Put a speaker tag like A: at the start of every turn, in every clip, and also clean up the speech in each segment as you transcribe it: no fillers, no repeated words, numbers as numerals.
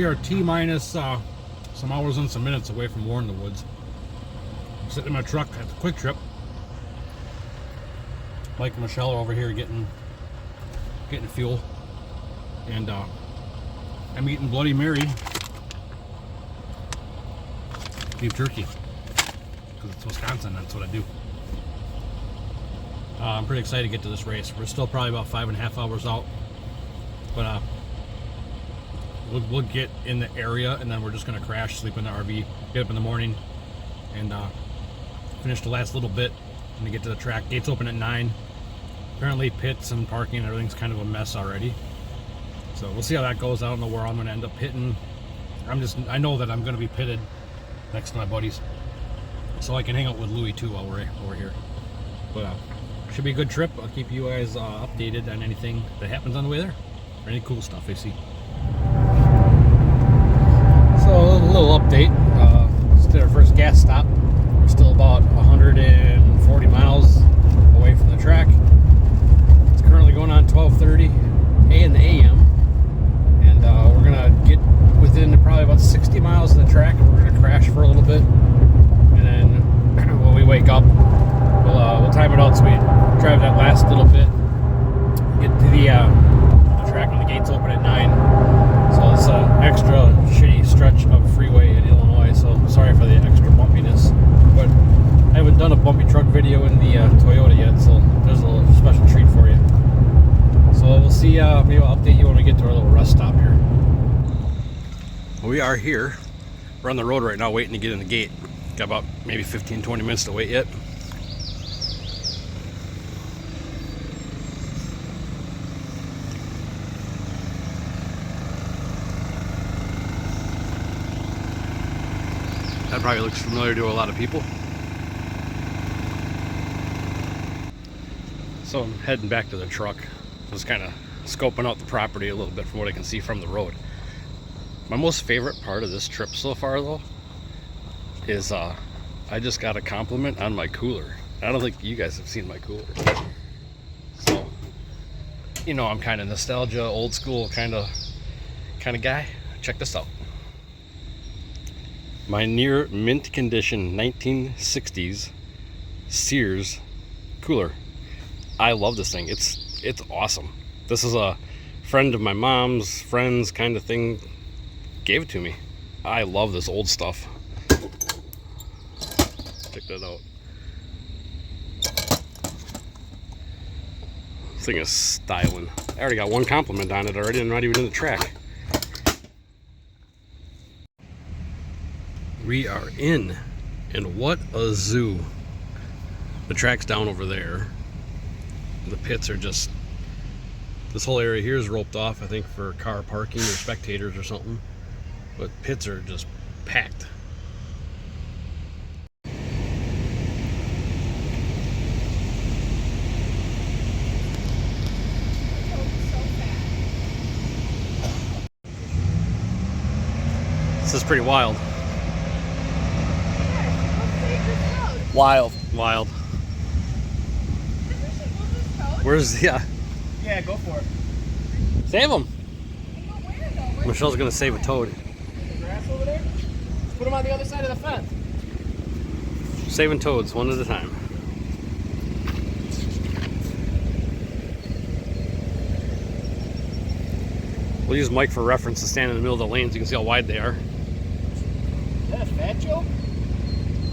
A: we are T-minus some hours and some minutes away from War in the Woods. I'm sitting in my truck at the Quick Trip. Mike and Michelle are over here getting fuel, and I'm eating Bloody Mary beef jerky because it's Wisconsin. That's what I do. I'm pretty excited to get to this race. We're still probably about 5.5 hours out, but we'll get in the area, and then we're just gonna crash, sleep in the RV, get up in the morning, and finish the last little bit and to get to the track. Gates open at 9. Apparently pits and parking and everything's kind of a mess already, so we'll see how that goes. I don't know where I'm gonna end up pitting. I know that I'm gonna be pitted next to my buddies, so I can hang out with Louie too while we're over here. But should be a good trip. I'll keep you guys updated on anything that happens on the way there, or any cool stuff I see. So a little update. This is our first gas stop. We're still about 140 miles away from the track. It's currently going on 12:30 in the AM, and we're gonna get within probably about 60 miles of the track, and we're gonna crash for a little bit, and then when we wake up, we'll time it out so we drive that last little bit, get to the track when the gates open at 9. So it's an extra shitty stretch of freeway in Illinois, so sorry for the extra bumpiness, but I haven't done a bumpy truck video in the Toyota yet, so there's a little special treat for you. So we'll see, maybe I'll update you when we get to our little rest stop here. We are here. We're on the road right now waiting to get in the gate. Got about maybe 15-20 minutes to wait yet. That probably looks familiar to a lot of people. So I'm heading back to the truck. Just kind of scoping out the property a little bit from what I can see from the road. My most favorite part of this trip so far, though, is I just got a compliment on my cooler. I don't think you guys have seen my cooler. So, you know, I'm kind of nostalgia, old school kind of guy. Check this out. My near mint condition 1960s Sears cooler. I love this thing. It's awesome. This is a friend of my mom's friend's kind of thing. Gave it to me. I love this old stuff. Check that out. This thing is styling. I already got one compliment on it already. I'm not even in the track. We are in, and what a zoo. The track's down over there. The pits are just, this whole area here is roped off, I think, for car parking or spectators or something. But pits are just packed. This is pretty wild. Wild. Where's the
B: Yeah, go for it.
A: Save them. Michelle's gonna save a toad.
B: Grass over there? Put them on the other side of the fence.
A: Saving toads one at a time. We'll use Mike for reference to stand in the middle of the lanes. You can see how wide they are.
B: Is that a fat joke?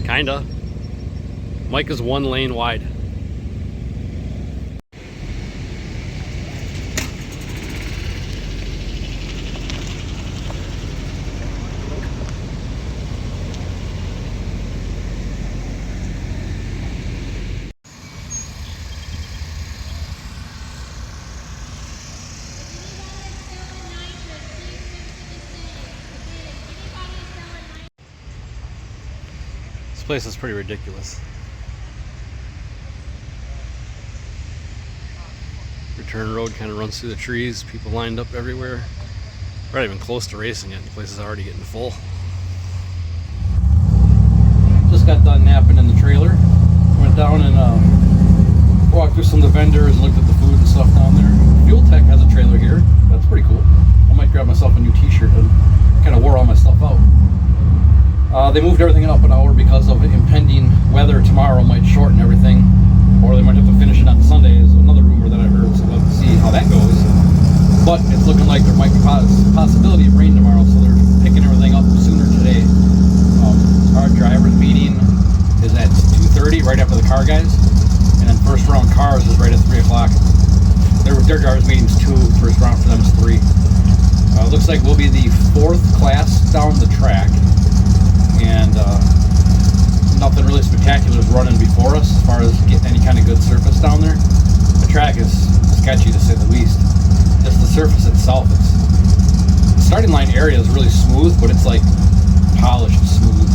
A: Kinda. Mike is 1 lane wide. This place is pretty ridiculous. Return road kind of runs through the trees, people lined up everywhere. We're not even close to racing yet, the place is already getting full. Just got done napping in the trailer. Went down and walked through some of the vendors and looked at the food and stuff down there. Fuel Tech has a trailer here. That's pretty cool. I might grab myself a new t-shirt and
C: they moved everything up an hour because of impending weather tomorrow might shorten everything, or they might have to finish it on Sunday is another rumor that I heard, so we'll have to see how that goes. But it's looking like there might be possibility of rain tomorrow, so they're picking everything up sooner today. Our driver's meeting is at 2:30, right after the car guys, and then first round cars is right at 3 o'clock. Their driver's meeting's 2, first round for them is 3. Looks like we'll be the 4th class down the track, and nothing really spectacular is running before us as far as getting any kind of good surface down there. The track is sketchy to say the least. Just the surface itself, the starting line area is really smooth, but it's like polished smooth.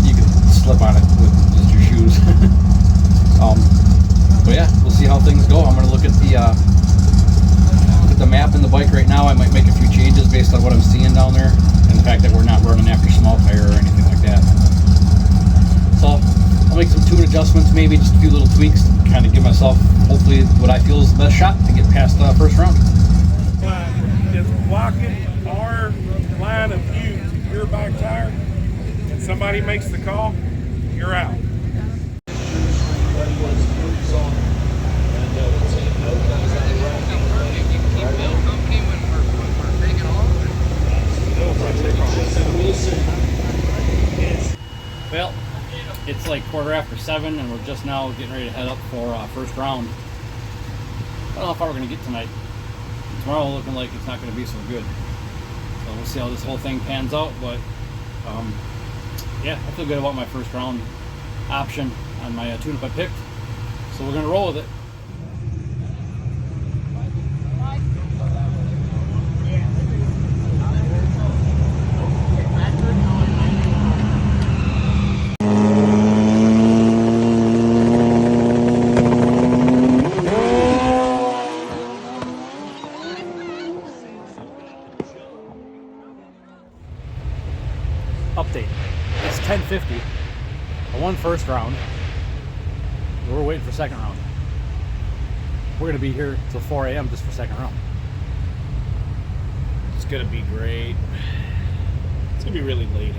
C: You can slip on it with just your shoes. But yeah, we'll see how things go. I'm going to look at the map in the bike right now. I might make a few changes based on what I'm seeing down there and the fact that we're not running after small tire or anything like that. So I'll make some tune adjustments, maybe just a few little tweaks to kind of give myself hopefully what I feel is the best shot to get past the first round.
D: Is blocking our line of view to your back tire, and somebody makes the call, you're out.
A: Well, it's like 7:15, and we're just now getting ready to head up for first round. I don't know how far we're going to get tonight. Tomorrow looking like it's not going to be so good. So we'll see how this whole thing pans out. But yeah, I feel good about my first round option on my tune-up I picked. So we're going to roll with it. Update. It's 10:50. I won first round. We're waiting for second round. We're going to be here till 4 a.m. just for second round.
B: It's gonna be great. It's gonna be really late,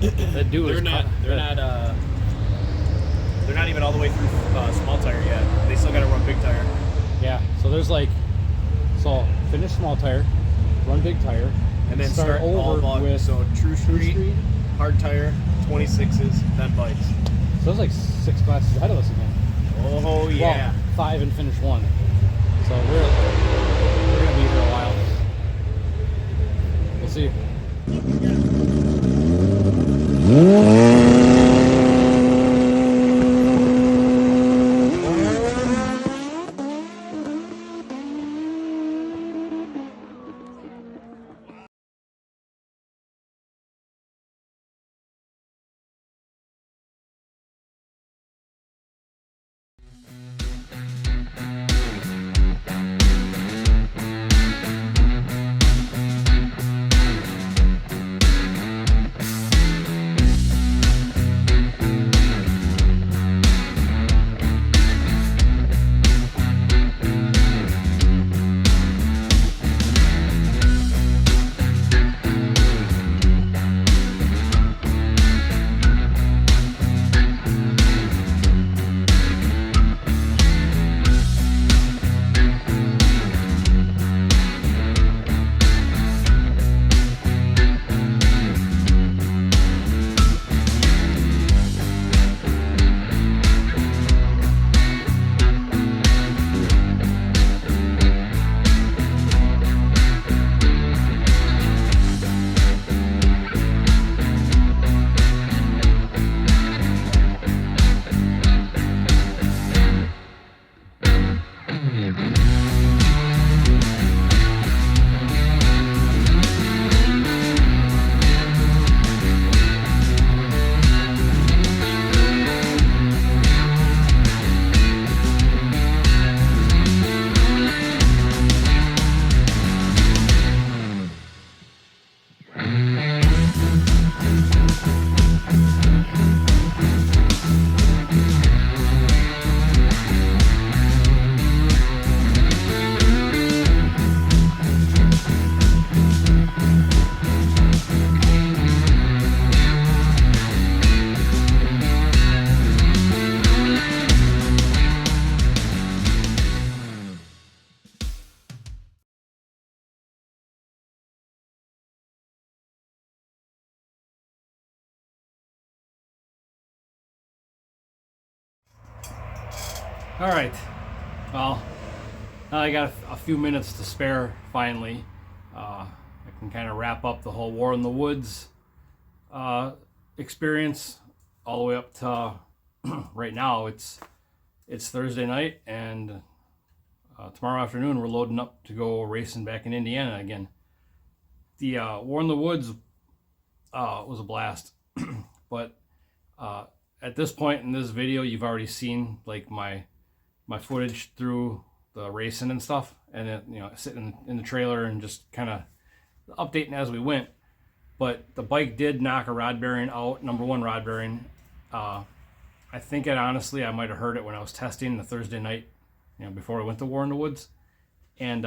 B: actually.
A: That dude
B: They're
A: is
B: not even all the way through small tire yet. They still gotta run big tire.
A: Yeah, so there's finish small tire, run big tire,
B: And then start all volume.
A: with
B: So True Street, hard tire, 26s, then bikes.
A: So there's like 6 classes ahead of us again.
B: Oh yeah.
A: Well, 5 and finish 1. So we're gonna be here a while. We'll see. All right. Well, now I got a few minutes to spare finally. I can kind of wrap up the whole War in the Woods experience all the way up to right now. It's Thursday night, and tomorrow afternoon we're loading up to go racing back in Indiana again. The War in the Woods was a blast, but at this point in this video, you've already seen like my footage through the racing and stuff, and it, sitting in the trailer and just kind of updating as we went. But the bike did knock a rod bearing out, number one rod bearing. I think I might have heard it when I was testing the Thursday night, before I went to War in the Woods, and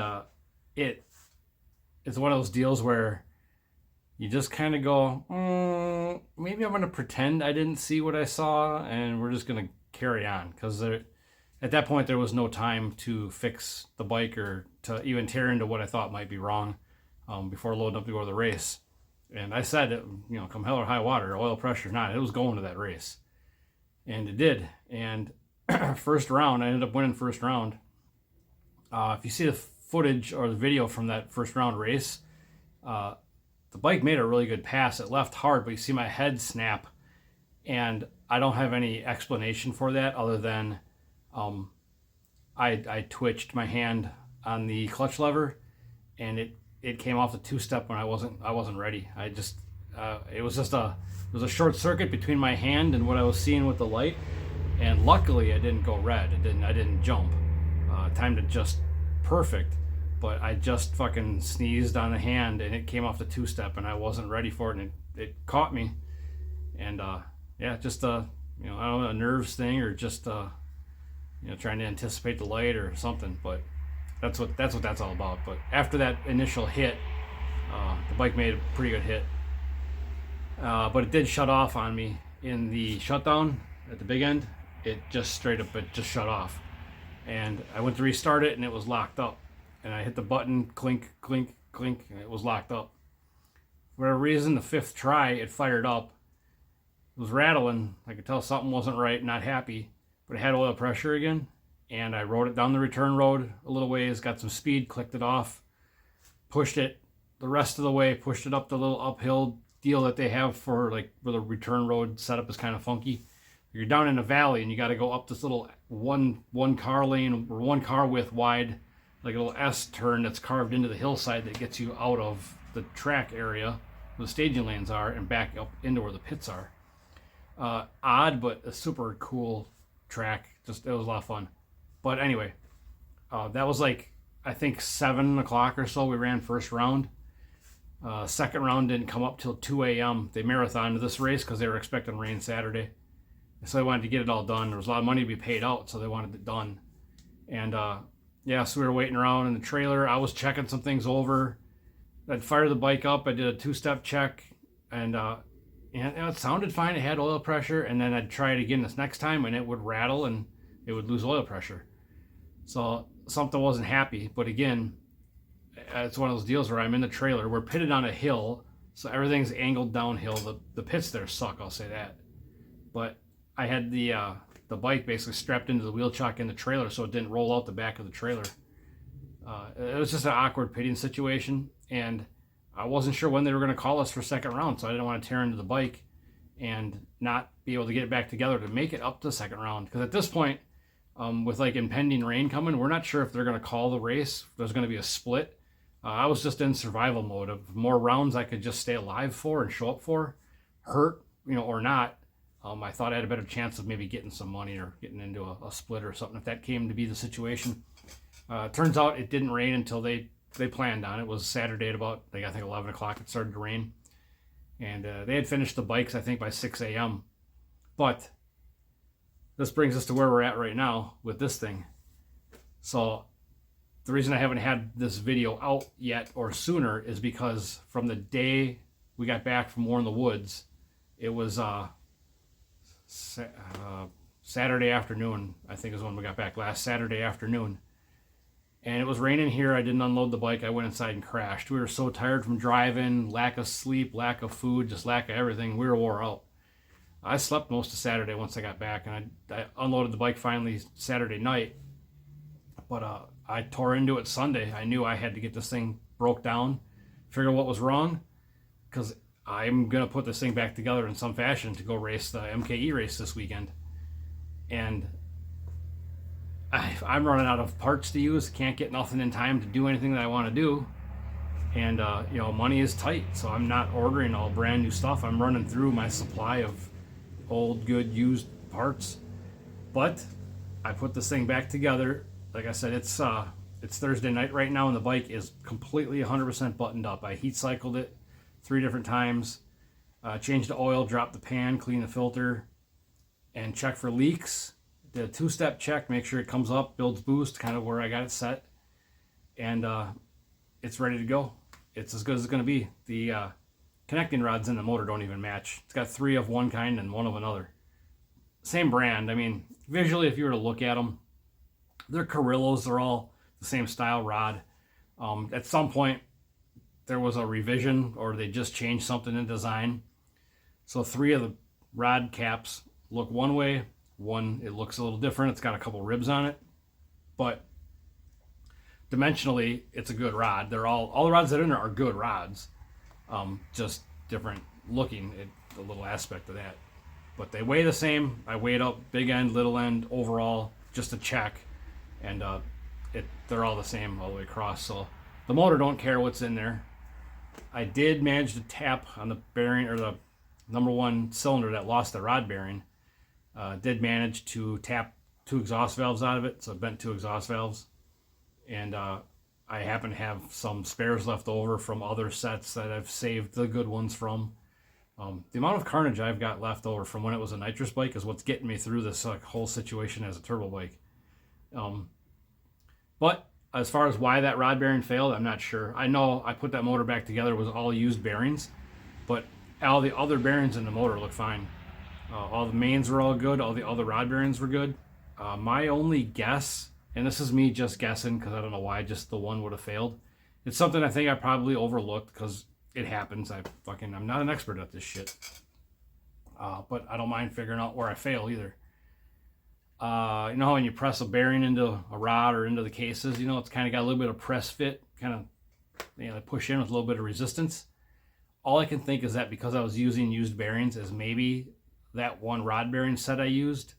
A: it's one of those deals where you just kind of go, maybe I'm going to pretend I didn't see what I saw, and we're just going to carry on, because at that point there was no time to fix the bike or to even tear into what I thought might be wrong before loading up to go to the race. And I said, come hell or high water, oil pressure or not, it was going to that race. And it did. And first round, I ended up winning first round. If you see the footage or the video from that first round race, the bike made a really good pass. It left hard, but you see my head snap. And I don't have any explanation for that other than I twitched my hand on the clutch lever, and it came off the two-step when I wasn't ready. It was a short circuit between my hand and what I was seeing with the light, and luckily I didn't go red. I didn't jump. Timed it just perfect, but I just fucking sneezed on the hand and it came off the two-step, and I wasn't ready for it, and it caught me. And just I don't know, a nerves thing, or just trying to anticipate the light or something, but that's what that's all about. But after that initial hit, the bike made a pretty good hit, but it did shut off on me in the shutdown at the big end. It just straight up shut off, and I went to restart it and it was locked up, and I hit the button, clink clink clink, and it was locked up. For whatever reason, the fifth try it fired up. It was rattling. I could tell something wasn't right, not happy, but it had oil pressure again. And I rode it down the return road a little ways, got some speed, clicked it off, pushed it the rest of the way, pushed it up the little uphill deal that they have for like where the return road setup is kind of funky. You're down in a valley and you got to go up this little one car lane or one car width wide, like a little S turn that's carved into the hillside that gets you out of the track area where the staging lanes are and back up into where the pits are. Odd, but a super cool track. It was a lot of fun. But anyway, that was like, I think 7 o'clock or so we ran first round. Second round didn't come up till 2 a.m. They marathoned this race because they were expecting rain Saturday. So they wanted to get it all done. There was a lot of money to be paid out, so they wanted it done. And so we were waiting around in the trailer. I was checking some things over. I'd fired the bike up. I did a two-step check, and it sounded fine. It had oil pressure, and then I'd try it again this next time, and it would rattle, and it would lose oil pressure. So something wasn't happy. But again, it's one of those deals where I'm in the trailer. We're pitted on a hill, so everything's angled downhill. The pits there suck, I'll say that. But I had the bike basically strapped into the wheel chuck in the trailer so it didn't roll out the back of the trailer. It was just an awkward pitting situation, and I wasn't sure when they were going to call us for second round, so I didn't want to tear into the bike and not be able to get it back together to make it up to the second round. Because at this point, with like impending rain coming, we're not sure if they're going to call the race. If there's going to be a split. I was just in survival mode of more rounds I could just stay alive for and show up for, hurt, or not. I thought I had a better chance of maybe getting some money or getting into a split or something if that came to be the situation. Turns out it didn't rain until they planned on it. It was Saturday at about, I think 11 o'clock it started to rain. And they had finished the bikes, I think, by 6 a.m. But this brings us to where we're at right now with this thing. So the reason I haven't had this video out yet or sooner is because from the day we got back from War in the Woods, it was Saturday afternoon, I think is when we got back, last Saturday afternoon. And it was raining here. I didn't unload the bike. I went inside and crashed. We were so tired from driving, lack of sleep, lack of food, just lack of everything. We were wore out. I slept most of Saturday once I got back, and I unloaded the bike finally Saturday night. But I tore into it Sunday. I knew I had to get this thing broke down, figure out what was wrong, because I'm going to put this thing back together in some fashion to go race the MKE race this weekend. And I'm running out of parts to use, can't get nothing in time to do anything that I want to do. And, money is tight, so I'm not ordering all brand new stuff. I'm running through my supply of old, good, used parts. But I put this thing back together. Like I said, it's Thursday night right now, and the bike is completely 100% buttoned up. I heat cycled it 3 different times, changed the oil, dropped the pan, cleaned the filter, and checked for leaks. Did a 2-step check, make sure it comes up, builds boost, kind of where I got it set, and it's ready to go. It's as good as it's going to be. The connecting rods in the motor don't even match. It's got 3 of one kind and 1 of another. Same brand. I mean, visually, if you were to look at them, they're Carrillos. They're all the same style rod. At some point, there was a revision, or they just changed something in design. So 3 of the rod caps look one way. 1, it looks a little different. It's got a couple ribs on it, but dimensionally, it's a good rod. They're all the rods that are in there are good rods, just different looking. A little aspect of that, but they weigh the same. I weighed up big end, little end, overall, just to check, and they're all the same all the way across. So the motor don't care what's in there. I did manage to tap on the bearing, or the number 1 cylinder that lost the rod bearing. Did manage to tap 2 exhaust valves out of it, so I bent 2 exhaust valves. And I happen to have some spares left over from other sets that I've saved the good ones from. The amount of carnage I've got left over from when it was a nitrous bike is what's getting me through this whole situation as a turbo bike. But as far as why that rod bearing failed, I'm not sure. I know I put that motor back together, it was all used bearings, but all the other bearings in the motor look fine. All the mains were all good, all the other rod bearings were good. My only guess, and this is me just guessing because I don't know why just the one would have failed. It's something I think I probably overlooked because it happens. I'm not an expert at this shit. But I don't mind figuring out where I fail either. You know how when you press a bearing into a rod or into the cases, it's kind of got a little bit of press fit, kind of, they push in with a little bit of resistance. All I can think is that because I was using used bearings, is maybe that one rod bearing set I used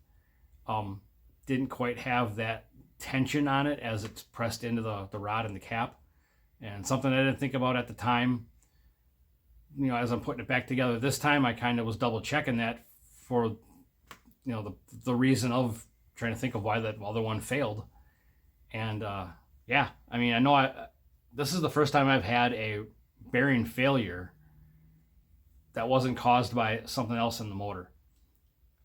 A: didn't quite have that tension on it as it's pressed into the rod and the cap. And something I didn't think about at the time, as I'm putting it back together this time, I kind of was double checking that for, the reason of trying to think of why that other one failed. And yeah, I mean, I know this is the first time I've had a bearing failure that wasn't caused by something else in the motor.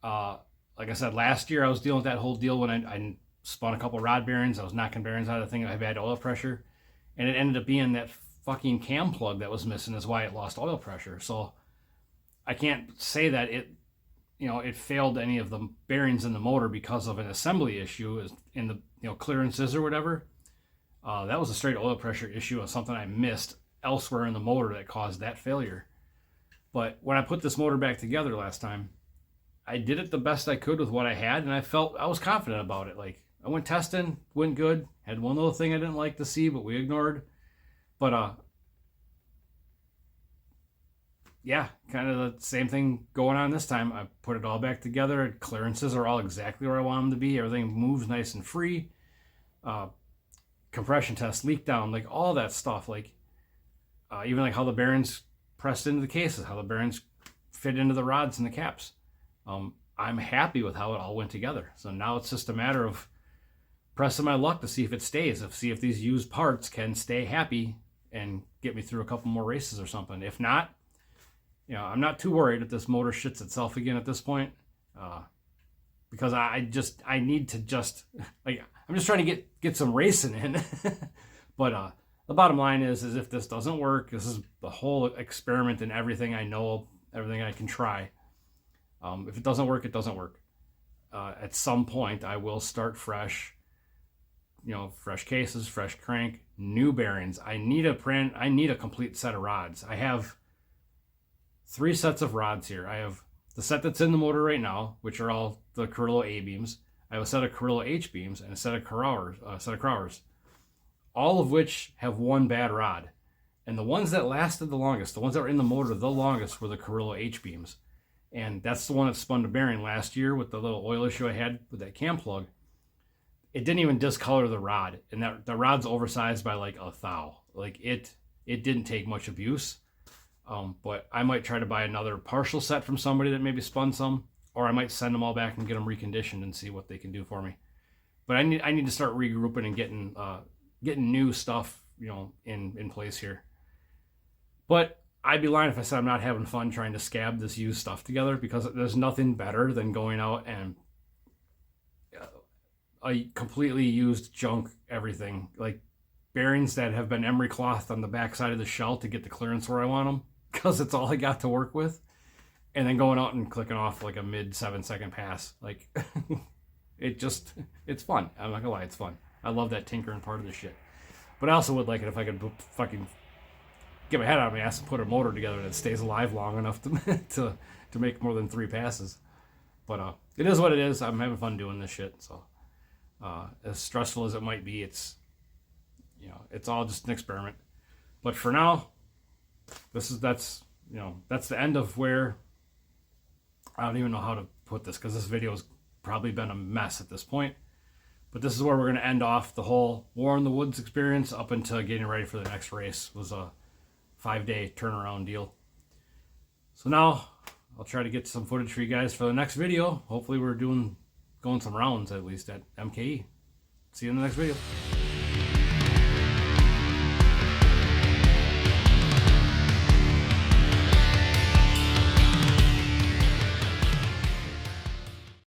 A: Like I said, last year I was dealing with that whole deal when I spun a couple rod bearings. I was knocking bearings out of the thing. I had bad oil pressure, and it ended up being that fucking cam plug that was missing is why it lost oil pressure. So I can't say that it failed any of the bearings in the motor because of an assembly issue in the clearances or whatever. That was a straight oil pressure issue of something I missed elsewhere in the motor that caused that failure. But when I put this motor back together last time, I did it the best I could with what I had, and I was confident about it. Like, I went testing, went good, had one little thing I didn't like to see, but we ignored. But yeah, kind of the same thing going on this time. I put it all back together. Clearances are all exactly where I want them to be. Everything moves nice and free. Compression test, leak down, like all that stuff. Like even like how the bearings pressed into the cases, how the bearings fit into the rods and the caps. I'm happy with how it all went together. So now it's just a matter of pressing my luck to see if it stays, see if these used parts can stay happy and get me through a couple more races or something. If not, I'm not too worried if this motor shits itself again at this point, because I need to I'm just trying to get some racing in. But the bottom line is if this doesn't work, this is the whole experiment and everything I know, everything I can try. If it doesn't work, it doesn't work. At some point, I will start fresh. Fresh cases, fresh crank, new bearings. I need a complete set of rods. I have 3 sets of rods here. I have the set that's in the motor right now, which are all the Carrillo A beams. I have a set of Carrillo H beams and a set of Crowers, all of which have one bad rod. And the ones that lasted the longest, the ones that were in the motor the longest, were the Carrillo H beams. And that's the one that spun the bearing last year with the little oil issue I had with that cam plug. It didn't even discolor the rod, and that the rod's oversized by like a thou. Like it didn't take much abuse. But I might try to buy another partial set from somebody that maybe spun some, or I might send them all back and get them reconditioned and see what they can do for me. But I need to start regrouping and getting new stuff, you know, in place here. But I'd be lying if I said I'm not having fun trying to scab this used stuff together, because there's nothing better than going out and a completely used junk everything, like bearings that have been emery clothed on the backside of the shell to get the clearance where I want them, because it's all I got to work with, and then going out and clicking off like a mid 7-second pass. Like it's fun. I'm not gonna lie, it's fun. I love that tinkering part of the shit. But I also would like it if I could fucking get my head out of my ass and put a motor together that stays alive long enough to make more than 3 passes. But it is what it is. I'm having fun doing this shit. So as stressful as it might be, it's, you know, it's all just an experiment. But for now, that's the end of where, I don't even know how to put this, because this video has probably been a mess at this point. But this is where we're going to end off the whole War in the Woods experience up until getting ready for the next race. It was a 5-day turnaround deal. So now I'll try to get some footage for you guys for the next video. Hopefully we're going some rounds at least at MKE. See you in the next video.